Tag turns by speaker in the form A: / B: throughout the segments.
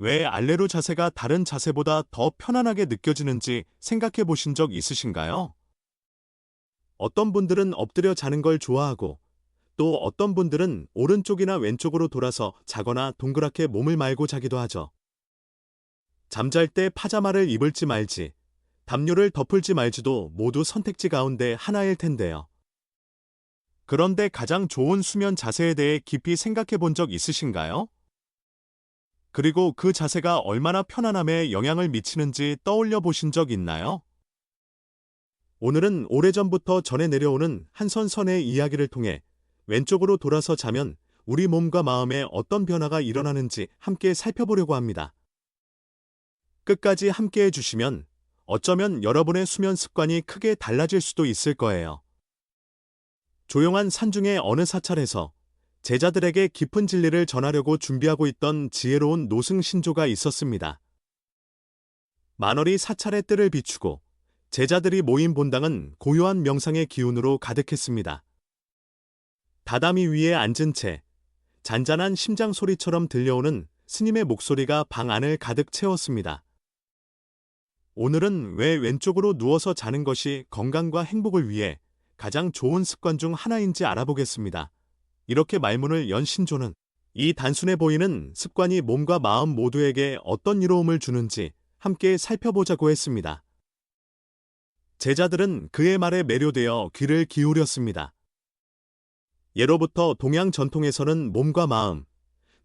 A: 왜 알레로 자세가 다른 자세보다 더 편안하게 느껴지는지 생각해 보신 적 있으신가요? 어떤 분들은 엎드려 자는 걸 좋아하고 또 어떤 분들은 오른쪽이나 왼쪽으로 돌아서 자거나 동그랗게 몸을 말고 자기도 하죠. 잠잘 때 파자마를 입을지 말지, 담요를 덮을지 말지도 모두 선택지 가운데 하나일 텐데요. 그런데 가장 좋은 수면 자세에 대해 깊이 생각해 본 적 있으신가요? 그리고 그 자세가 얼마나 편안함에 영향을 미치는지 떠올려 보신 적 있나요? 오늘은 오래전부터 전해 내려오는 한선선의 이야기를 통해 왼쪽으로 돌아서 자면 우리 몸과 마음에 어떤 변화가 일어나는지 함께 살펴보려고 합니다. 끝까지 함께 해주시면 어쩌면 여러분의 수면 습관이 크게 달라질 수도 있을 거예요. 조용한 산중의 어느 사찰에서 제자들에게 깊은 진리를 전하려고 준비하고 있던 지혜로운 노승신조가 있었습니다. 만월이 사찰의 뜰을 비추고 제자들이 모인 본당은 고요한 명상의 기운으로 가득했습니다. 다다미 위에 앉은 채 잔잔한 심장 소리처럼 들려오는 스님의 목소리가 방 안을 가득 채웠습니다. 오늘은 왜 왼쪽으로 누워서 자는 것이 건강과 행복을 위해 가장 좋은 습관 중 하나인지 알아보겠습니다. 이렇게 말문을 연 신조는 이 단순해 보이는 습관이 몸과 마음 모두에게 어떤 이로움을 주는지 함께 살펴보자고 했습니다. 제자들은 그의 말에 매료되어 귀를 기울였습니다. 예로부터 동양 전통에서는 몸과 마음,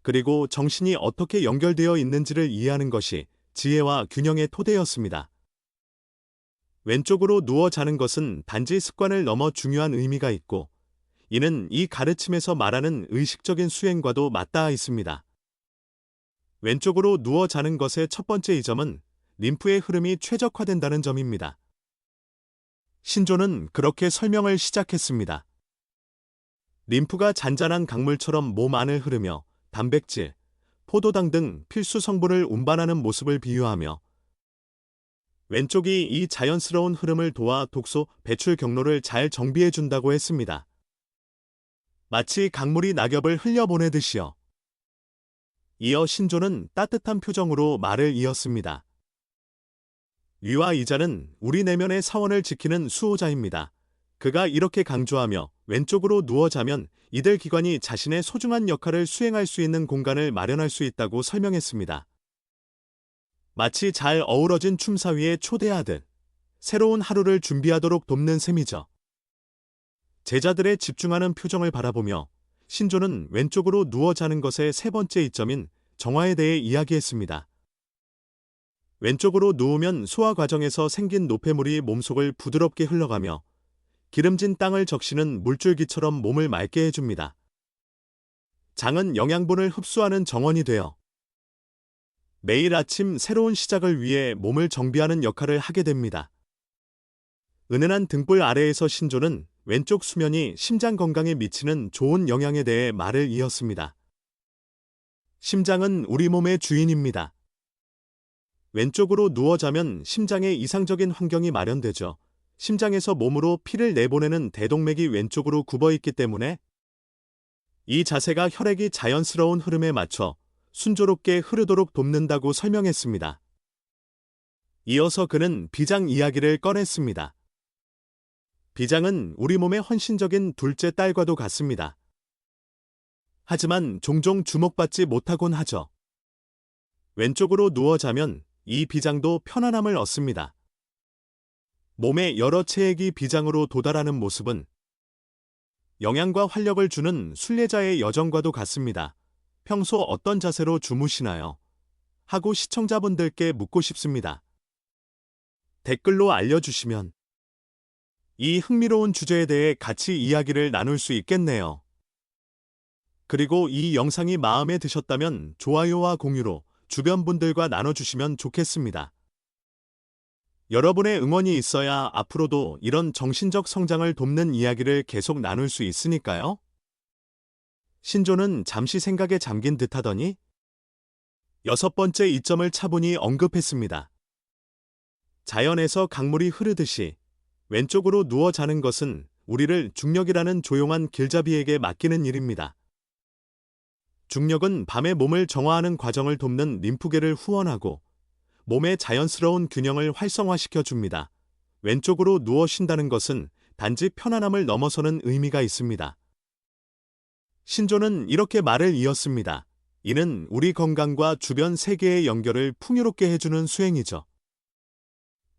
A: 그리고 정신이 어떻게 연결되어 있는지를 이해하는 것이 지혜와 균형의 토대였습니다. 왼쪽으로 누워 자는 것은 단지 습관을 넘어 중요한 의미가 있고, 이는 이 가르침에서 말하는 의식적인 수행과도 맞닿아 있습니다. 왼쪽으로 누워 자는 것의 첫 번째 이점은 림프의 흐름이 최적화된다는 점입니다. 신조는 그렇게 설명을 시작했습니다. 림프가 잔잔한 강물처럼 몸 안을 흐르며 단백질, 포도당 등 필수 성분을 운반하는 모습을 비유하며 왼쪽이 이 자연스러운 흐름을 도와 독소 배출 경로를 잘 정비해 준다고 했습니다. 마치 강물이 낙엽을 흘려보내듯이요. 이어 신조는 따뜻한 표정으로 말을 이었습니다. 위와 이자는 우리 내면의 사원을 지키는 수호자입니다. 그가 이렇게 강조하며 왼쪽으로 누워 자면 이들 기관이 자신의 소중한 역할을 수행할 수 있는 공간을 마련할 수 있다고 설명했습니다. 마치 잘 어우러진 춤사위에 초대하듯 새로운 하루를 준비하도록 돕는 셈이죠. 제자들의 집중하는 표정을 바라보며 신조는 왼쪽으로 누워 자는 것의 세 번째 이점인 정화에 대해 이야기했습니다. 왼쪽으로 누우면 소화 과정에서 생긴 노폐물이 몸속을 부드럽게 흘러가며 기름진 땅을 적시는 물줄기처럼 몸을 맑게 해줍니다. 장은 영양분을 흡수하는 정원이 되어 매일 아침 새로운 시작을 위해 몸을 정비하는 역할을 하게 됩니다. 은은한 등불 아래에서 신조는 왼쪽 수면이 심장 건강에 미치는 좋은 영향에 대해 말을 이었습니다. 심장은 우리 몸의 주인입니다. 왼쪽으로 누워 자면 심장에 이상적인 환경이 마련되죠. 심장에서 몸으로 피를 내보내는 대동맥이 왼쪽으로 굽어 있기 때문에 이 자세가 혈액이 자연스러운 흐름에 맞춰 순조롭게 흐르도록 돕는다고 설명했습니다. 이어서 그는 비장 이야기를 꺼냈습니다. 비장은 우리 몸의 헌신적인 둘째 딸과도 같습니다. 하지만 종종 주목받지 못하곤 하죠. 왼쪽으로 누워 자면 이 비장도 편안함을 얻습니다. 몸의 여러 체액이 비장으로 도달하는 모습은 영양과 활력을 주는 순례자의 여정과도 같습니다. 평소 어떤 자세로 주무시나요? 하고 시청자분들께 묻고 싶습니다. 댓글로 알려주시면 이 흥미로운 주제에 대해 같이 이야기를 나눌 수 있겠네요. 그리고 이 영상이 마음에 드셨다면 좋아요와 공유로 주변 분들과 나눠주시면 좋겠습니다. 여러분의 응원이 있어야 앞으로도 이런 정신적 성장을 돕는 이야기를 계속 나눌 수 있으니까요. 신조는 잠시 생각에 잠긴 듯하더니 여섯 번째 이점을 차분히 언급했습니다. 자연에서 강물이 흐르듯이 왼쪽으로 누워 자는 것은 우리를 중력이라는 조용한 길잡이에게 맡기는 일입니다. 중력은 밤에 몸을 정화하는 과정을 돕는 림프계를 후원하고 몸의 자연스러운 균형을 활성화시켜 줍니다. 왼쪽으로 누워 쉰다는 것은 단지 편안함을 넘어서는 의미가 있습니다. 신조는 이렇게 말을 이었습니다. 이는 우리 건강과 주변 세계의 연결을 풍요롭게 해주는 수행이죠.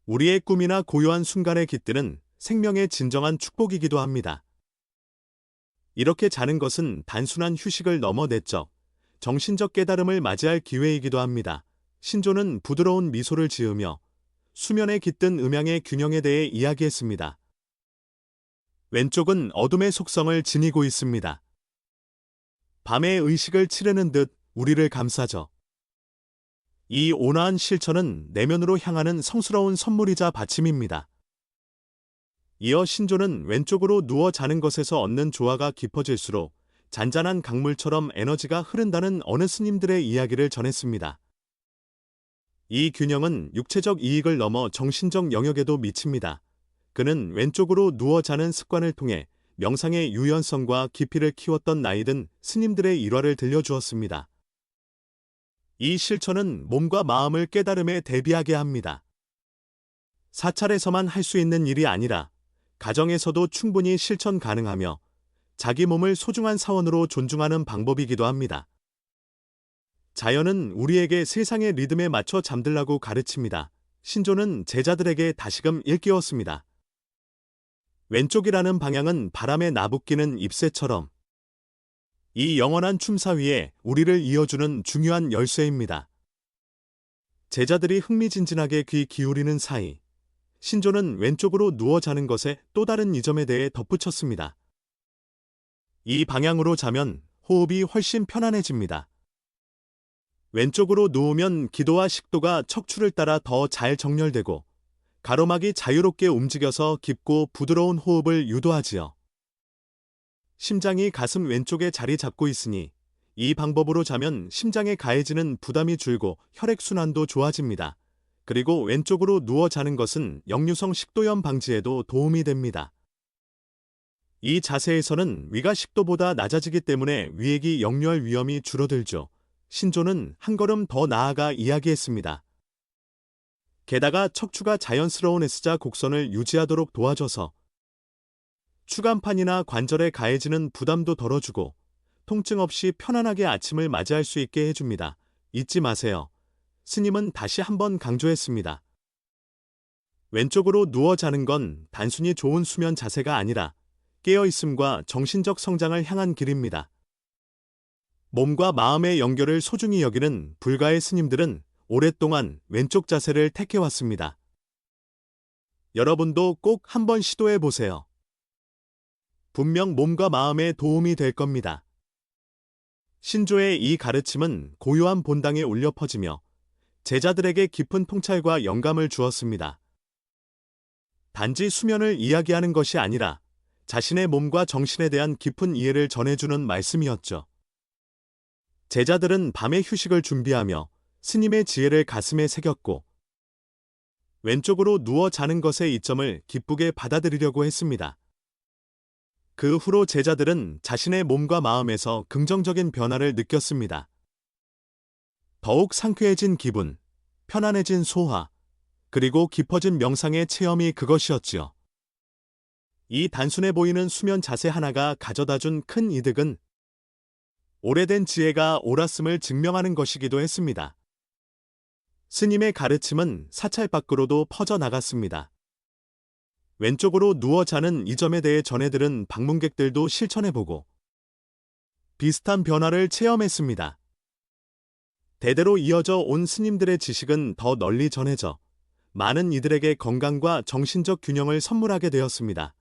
A: 우리의 꿈이나 고요한 순간의 깃들은 생명의 진정한 축복이기도 합니다. 이렇게 자는 것은 단순한 휴식을 넘어 내적, 정신적 깨달음을 맞이할 기회이기도 합니다. 신조는 부드러운 미소를 지으며 수면에 깃든 음양의 균형에 대해 이야기했습니다. 왼쪽은 어둠의 속성을 지니고 있습니다. 밤에 의식을 치르는 듯 우리를 감싸죠. 이 온화한 실천은 내면으로 향하는 성스러운 선물이자 받침입니다. 이어 신조는 왼쪽으로 누워 자는 것에서 얻는 조화가 깊어질수록 잔잔한 강물처럼 에너지가 흐른다는 어느 스님들의 이야기를 전했습니다. 이 균형은 육체적 이익을 넘어 정신적 영역에도 미칩니다. 그는 왼쪽으로 누워 자는 습관을 통해 명상의 유연성과 깊이를 키웠던 나이든 스님들의 일화를 들려주었습니다. 이 실천은 몸과 마음을 깨달음에 대비하게 합니다. 사찰에서만 할 수 있는 일이 아니라 가정에서도 충분히 실천 가능하며 자기 몸을 소중한 사원으로 존중하는 방법이기도 합니다. 자연은 우리에게 세상의 리듬에 맞춰 잠들라고 가르칩니다. 신조는 제자들에게 다시금 일깨웠습니다. 왼쪽이라는 방향은 바람에 나부끼는 잎새처럼 이 영원한 춤사 위에 우리를 이어주는 중요한 열쇠입니다. 제자들이 흥미진진하게 귀 기울이는 사이 신조는 왼쪽으로 누워 자는 것에 또 다른 이점에 대해 덧붙였습니다. 이 방향으로 자면 호흡이 훨씬 편안해집니다. 왼쪽으로 누우면 기도와 식도가 척추를 따라 더 잘 정렬되고 가로막이 자유롭게 움직여서 깊고 부드러운 호흡을 유도하지요. 심장이 가슴 왼쪽에 자리 잡고 있으니 이 방법으로 자면 심장에 가해지는 부담이 줄고 혈액순환도 좋아집니다. 그리고 왼쪽으로 누워 자는 것은 역류성 식도염 방지에도 도움이 됩니다. 이 자세에서는 위가 식도보다 낮아지기 때문에 위액이 역류할 위험이 줄어들죠. 신조는 한 걸음 더 나아가 이야기했습니다. 게다가 척추가 자연스러운 S자 곡선을 유지하도록 도와줘서 추간판이나 관절에 가해지는 부담도 덜어주고 통증 없이 편안하게 아침을 맞이할 수 있게 해줍니다. 잊지 마세요. 스님은 다시 한번 강조했습니다. 왼쪽으로 누워 자는 건 단순히 좋은 수면 자세가 아니라 깨어있음과 정신적 성장을 향한 길입니다. 몸과 마음의 연결을 소중히 여기는 불가의 스님들은 오랫동안 왼쪽 자세를 택해왔습니다. 여러분도 꼭 한번 시도해 보세요. 분명 몸과 마음에 도움이 될 겁니다. 신조의 이 가르침은 고요한 본당에 울려 퍼지며 제자들에게 깊은 통찰과 영감을 주었습니다. 단지 수면을 이야기하는 것이 아니라 자신의 몸과 정신에 대한 깊은 이해를 전해주는 말씀이었죠. 제자들은 밤에 휴식을 준비하며 스님의 지혜를 가슴에 새겼고 왼쪽으로 누워 자는 것의 이점을 기쁘게 받아들이려고 했습니다. 그 후로 제자들은 자신의 몸과 마음에서 긍정적인 변화를 느꼈습니다. 더욱 상쾌해진 기분, 편안해진 소화, 그리고 깊어진 명상의 체험이 그것이었지요. 이 단순해 보이는 수면 자세 하나가 가져다준 큰 이득은 오래된 지혜가 옳았음을 증명하는 것이기도 했습니다. 스님의 가르침은 사찰 밖으로도 퍼져나갔습니다. 왼쪽으로 누워 자는 이 점에 대해 전해들은 방문객들도 실천해보고 비슷한 변화를 체험했습니다. 대대로 이어져 온 스님들의 지식은 더 널리 전해져 많은 이들에게 건강과 정신적 균형을 선물하게 되었습니다.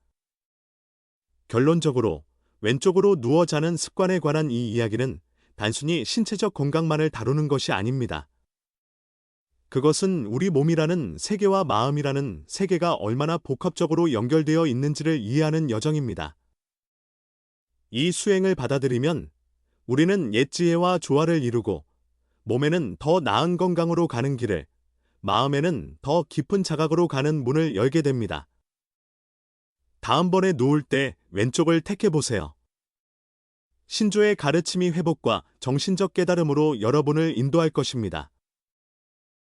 A: 결론적으로 왼쪽으로 누워 자는 습관에 관한 이 이야기는 단순히 신체적 건강만을 다루는 것이 아닙니다. 그것은 우리 몸이라는 세계와 마음이라는 세계가 얼마나 복합적으로 연결되어 있는지를 이해하는 여정입니다. 이 수행을 받아들이면 우리는 옛 지혜와 조화를 이루고 몸에는 더 나은 건강으로 가는 길을, 마음에는 더 깊은 자각으로 가는 문을 열게 됩니다. 다음번에 누울 때 왼쪽을 택해보세요. 신조의 가르침이 회복과 정신적 깨달음으로 여러분을 인도할 것입니다.